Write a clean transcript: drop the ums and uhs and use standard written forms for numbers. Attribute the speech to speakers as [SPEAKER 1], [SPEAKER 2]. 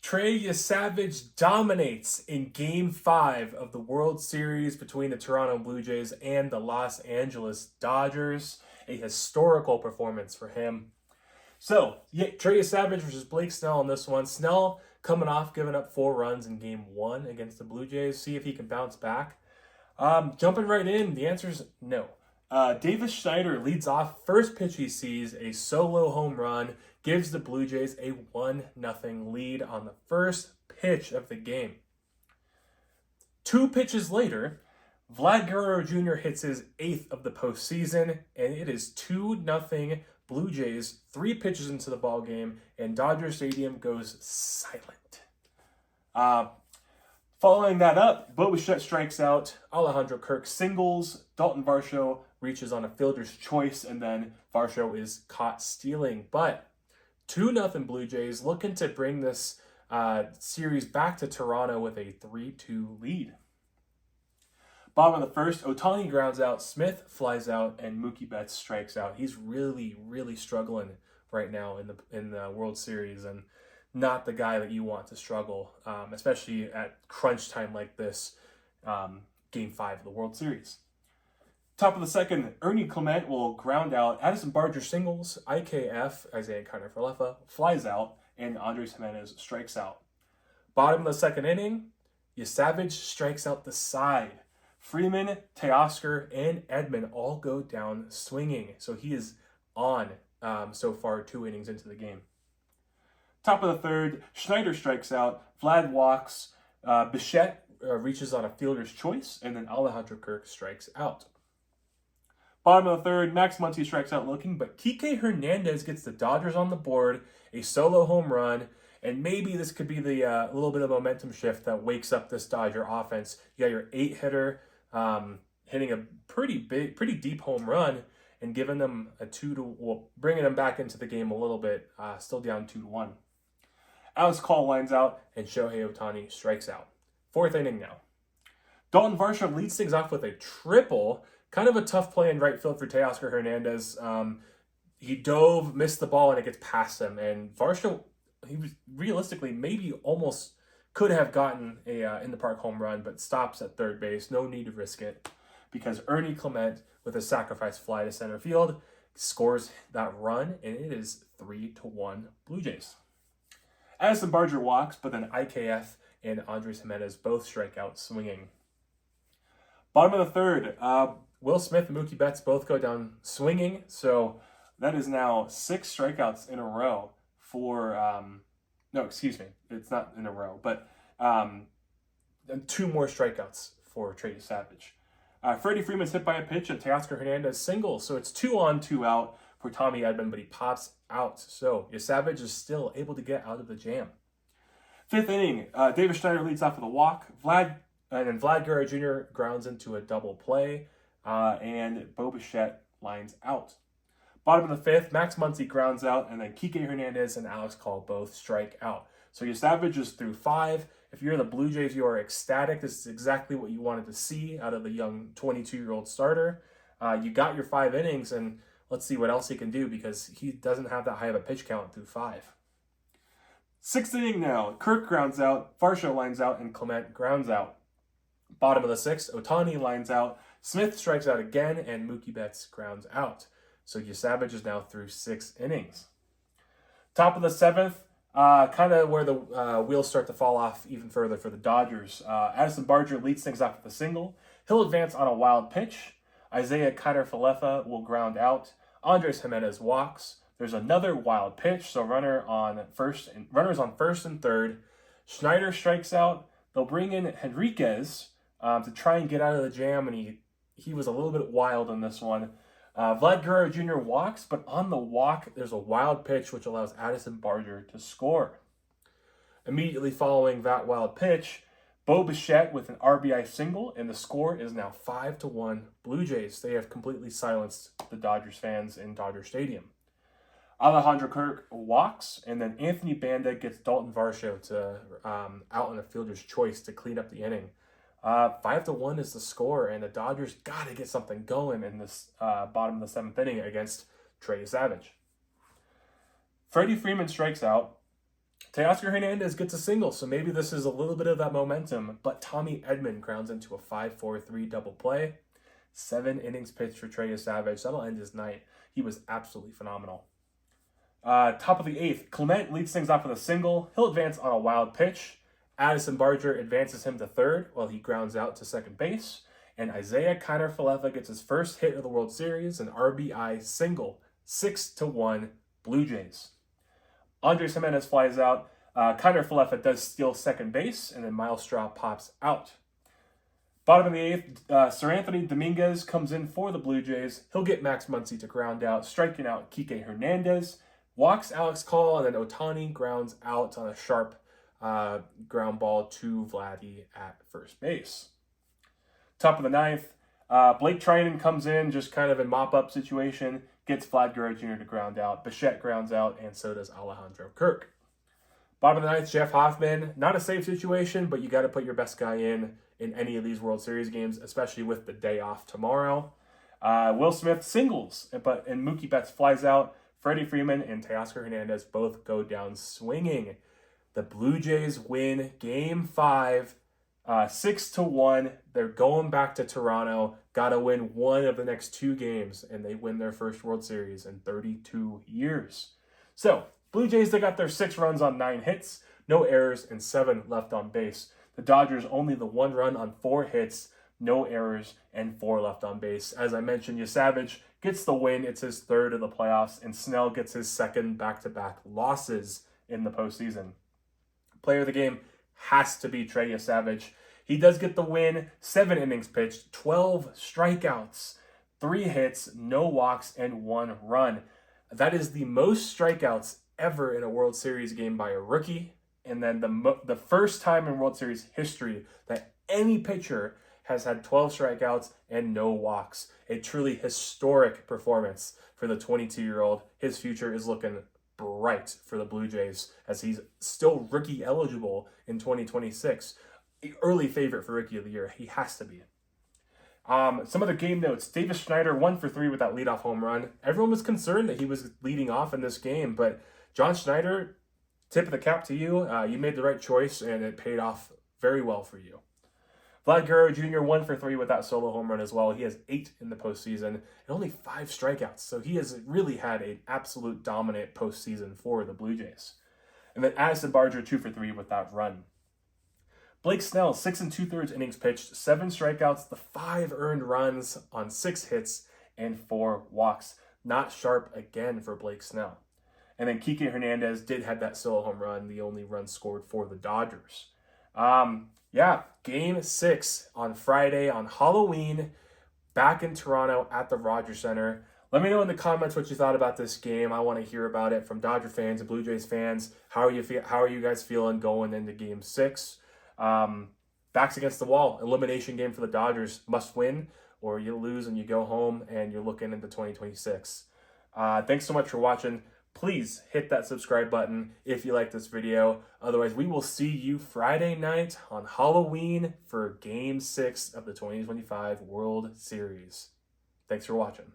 [SPEAKER 1] Trey Yesavage dominates in Game 5 of the World Series between the Toronto Blue Jays and the Los Angeles Dodgers. A historical performance for him. So, yeah, Trey Yesavage versus Blake Snell on this one. Snell coming off giving up 4 runs in Game 1 against the Blue Jays. See if he can bounce back. Jumping right in, the answer is no. Davis Schneider leads off. First pitch he sees, a solo home run, gives the Blue Jays a 1-0 lead on the first pitch of the game. 2 pitches later, Vladdy Jr. hits his 8th of the postseason, and it is 2-0 Blue Jays, 3 pitches into the ball game, and Dodger Stadium goes silent. Following that up, Bo Bichette strikes out, Alejandro Kirk singles, Dalton Varsho reaches on a fielder's choice, and then Varsho is caught stealing. But 2-0 Blue Jays looking to bring this series back to Toronto with a 3-2 lead. Bottom of the first, Ohtani grounds out, Smith flies out, and Mookie Betts strikes out. He's really, really struggling right now in the World Series, and not the guy that you want to struggle, especially at crunch time like this, Game 5 of the World Series. Top of the second, Ernie Clement will ground out, Addison Barger singles, IKF, Isaiah Kiner-Falefa, flies out, and Andres Jimenez strikes out. Bottom of the second inning, Yesavage strikes out the side. Freeman, Teoscar, and Edman all go down swinging. So he is on so far 2 innings into the game. Top of the third, Schneider strikes out. Vlad walks. Bichette reaches on a fielder's choice. And then Alejandro Kirk strikes out. Bottom of the third, Max Muncy strikes out looking. But Kike Hernandez gets the Dodgers on the board. A solo home run. And maybe this could be the little bit of momentum shift that wakes up this Dodger offense. You got your 8-hitter hitting a pretty deep home run and giving them a bringing them back into the game a little bit, still down 2-1. Alex Call lines out and Shohei Ohtani strikes out. 4th inning now. Dalton Varsho leads things off with a triple. Kind of a tough play in right field for Teoscar Hernandez. He dove, missed the ball, and it gets past him. And Varsho, he was realistically maybe almost could have gotten a in the park home run, but stops at third base. No need to risk it because Ernie Clement, with a sacrifice fly to center field, scores that run, and it is 3-1 Blue Jays. Addison Barger walks, but then IKF and Andres Jimenez both strike out swinging. Bottom of the third, Will Smith and Mookie Betts both go down swinging, so that is now 6 strikeouts in a row for... No, excuse me. It's not in a row, but 2 more strikeouts for Trey Yesavage. Freddie Freeman's hit by a pitch and Teoscar Hernandez singles, so it's 2 on, 2 out for Tommy Edman, but he pops out. So Yesavage is still able to get out of the jam. 5th inning, Davis Schneider leads off with a walk. Vladdy Jr. grounds into a double play, and Bo Bichette lines out. Bottom of the 5th, Max Muncy grounds out, and then Kike Hernandez and Alex Call both strike out. So Yesavage is through 5. If you're the Blue Jays, you are ecstatic. This is exactly what you wanted to see out of the young 22-year-old starter. You got your 5 innings, and let's see what else he can do because he doesn't have that high of a pitch count through 5. 6th inning now. Kirk grounds out, Varsho lines out, and Clement grounds out. Bottom of the 6th, Ohtani lines out, Smith strikes out again, and Mookie Betts grounds out. So Yesavage is now through 6 innings. Top of the 7th, kind of where the wheels start to fall off even further for the Dodgers. Addison Barger leads things off with a single. He'll advance on a wild pitch. Isaiah Kiner-Falefa will ground out. Andres Jimenez walks. There's another wild pitch, so runners on first and third. Schneider strikes out. They'll bring in Henriquez to try and get out of the jam, and he was a little bit wild in this one. Vladdy Jr. walks, but on the walk, there's a wild pitch which allows Addison Barger to score. Immediately following that wild pitch, Bo Bichette with an RBI single, and the score is now 5-1 Blue Jays. They have completely silenced the Dodgers fans in Dodger Stadium. Alejandro Kirk walks, and then Anthony Banda gets Dalton Varsho to out on a fielder's choice to clean up the inning. 5-1 is the score, and the Dodgers got to get something going in this bottom of the 7th inning against Trey Yesavage. Freddie Freeman strikes out. Teoscar Hernandez gets a single, so maybe this is a little bit of that momentum, but Tommy Edman grounds into a 5-4-3 double play. 7 innings pitched for Trey Yesavage. That'll end his night. He was absolutely phenomenal. Top of the 8th, Clement leads things off with a single. He'll advance on a wild pitch. Addison Barger advances him to third while he grounds out to second base. And Isaiah Kiner-Falefa gets his first hit of the World Series, an RBI single. 6-1 Blue Jays. Andres Jimenez flies out. Kiner-Falefa does steal second base, and then Miles Straw pops out. Bottom of the 8th, Sir Anthony Dominguez comes in for the Blue Jays. He'll get Max Muncy to ground out, striking out Kike Hernandez. Walks Alex Call, and then Ohtani grounds out on a sharp ground ball to Vladdy at first base. Top of the 9th, Blake Trinan comes in, just kind of a mop-up situation, gets Vlad Guerrero Jr. to ground out. Bichette grounds out, and so does Alejandro Kirk. Bottom of the 9th, Jeff Hoffman. Not a safe situation, but you got to put your best guy in any of these World Series games, especially with the day off tomorrow. Will Smith singles, and Mookie Betts flies out. Freddie Freeman and Teoscar Hernandez both go down swinging. The Blue Jays win Game 5, 6-1. They're going back to Toronto. Got to win one of the next 2 games, and they win their first World Series in 32 years. So, Blue Jays, they got their 6 runs on 9 hits, no errors, and 7 left on base. The Dodgers only the 1 run on 4 hits, no errors, and 4 left on base. As I mentioned, Yesavage gets the win. It's his 3rd of the playoffs, and Snell gets his 2nd back-to-back losses in the postseason. Player of the game has to be Trey Yesavage. He does get the win, 7 innings pitched, 12 strikeouts, 3 hits, no walks, and 1 run. That is the most strikeouts ever in a World Series game by a rookie, and then the first time in World Series history that any pitcher has had 12 strikeouts and no walks. A truly historic performance for the 22-year-old. His future is looking bright for the Blue Jays as he's still rookie eligible in 2026. Early favorite for Rookie of the Year. He has to be. Some other game notes. Davis Schneider 1 for 3 with that leadoff home run. Everyone was concerned that he was leading off in this game, but John Schneider, tip of the cap to you. You made the right choice, and it paid off very well for you. Vlad Guerrero Jr. 1 for 3 with that solo home run as well. He has 8 in the postseason and only 5 strikeouts. So he has really had an absolute dominant postseason for the Blue Jays. And then Addison Barger 2 for 3 with that run. Blake Snell 6 2/3 innings pitched, 7 strikeouts, the 5 earned runs on 6 hits and 4 walks. Not sharp again for Blake Snell. And then Kike Hernandez did have that solo home run, the only run scored for the Dodgers. Game 6 on Friday on Halloween, back in Toronto at the Rogers Center. Let me know in the comments what you thought about this game. I want to hear about it from Dodger fans and Blue Jays fans. How are you guys feeling going into Game 6? Backs against the wall. Elimination game for the Dodgers. Must win, or you lose and you go home and you're looking into 2026. Thanks so much for watching. Please hit that subscribe button if you like this video. Otherwise, we will see you Friday night on Halloween for Game 6 of the 2025 World Series. Thanks for watching.